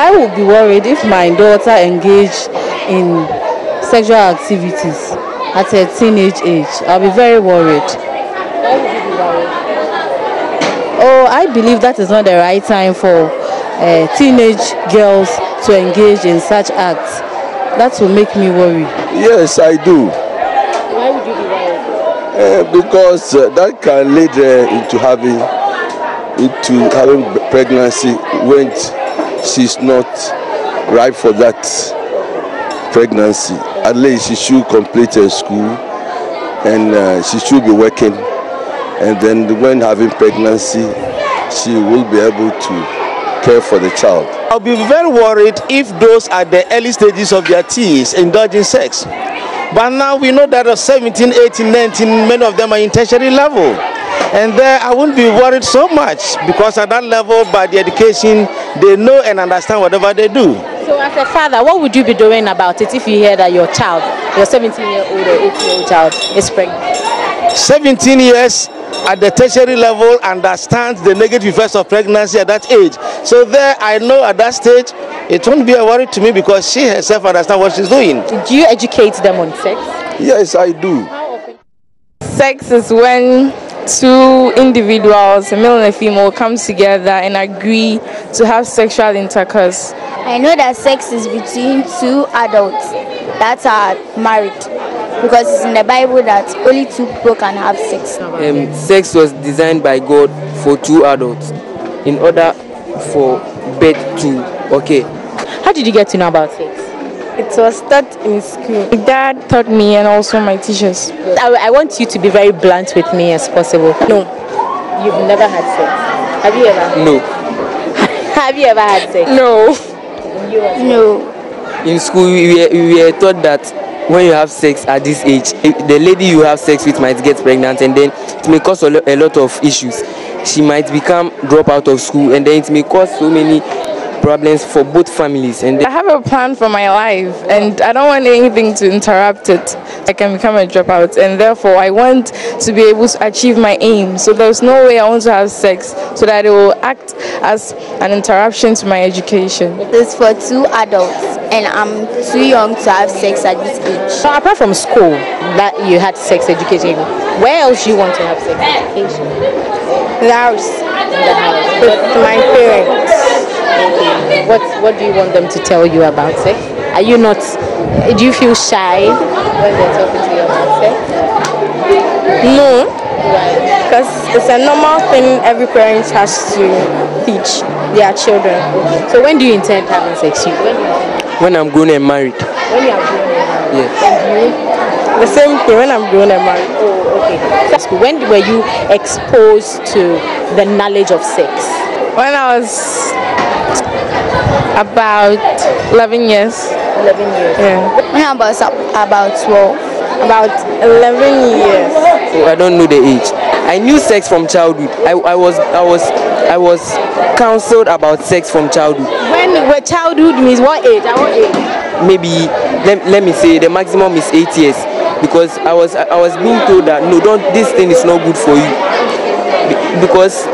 I would be worried if my daughter engaged in sexual activities at a teenage age. I'll be very worried. Why would you be worried? Oh, I believe that is not the right time for teenage girls to engage in such acts. That will make me worry. Yes, I do. Why would you be worried? Because that can lead into having pregnancy when she's not ripe for that pregnancy. At least she should complete her school and she should be working. And then when having pregnancy, she will be able to care for the child. I'll be very worried if those at the early stages of their teens indulge in sex. But now we know that at 17, 18, 19, many of them are in tertiary level. And there I won't be worried so much because at that level, by the education, they know and understand whatever they do. So as a father, what would you be doing about it if you hear that your child, your 17-year-old or 18-year-old child is pregnant? 17 years at the tertiary level understands the negative effects of pregnancy at that age. So there I know at that stage it won't be a worry to me because she herself understands what she's doing. Do you educate them on sex? Yes, I do. How often? Sex is when two individuals, a male and a female, come together and agree to have sexual intercourse. I know that sex is between two adults that are married, because it's in the Bible that only two people can have sex. Sex was designed by God for two adults in order for birth to occur. How did you get to know about sex? It was taught in school. My dad taught me and also my teachers. I want you to be very blunt with me as possible. No. You've never had sex? Have you ever? No. Have you ever had sex? No. No. In school, we were taught that when you have sex at this age, the lady you have sex with might get pregnant, and then it may cause a lot of issues. She might drop out of school, and then it may cause so many problems for both families. And I have a plan for my life and I don't want anything to interrupt it. I can become a dropout, and therefore I want to be able to achieve my aim. So there's no way I want to have sex so that it will act as an interruption to my education. It's for two adults and I'm too young to have sex at this age. So apart from school that you had sex education, where else do you want to have sex education? The house. In the house. With my parents. Okay. What do you want them to tell you about sex? Are you not? Do you feel shy when they're talking to you about sex? No, because it's a normal thing every parent has to teach their children. So when do you intend having sex? when I'm grown and married. When you are grown and married? Yes. And you? The same thing when I'm grown and married. Oh, okay. When were you exposed to the knowledge of sex? When I was about 11 years. 11 years. Yeah. When I was about 12. About 11 years. So I don't know the age. I knew sex from childhood. I was counseled about sex from childhood. When childhood means what age? At what age? Maybe let me say the maximum is 8 years, because I was being told that no, this thing is not good for you, because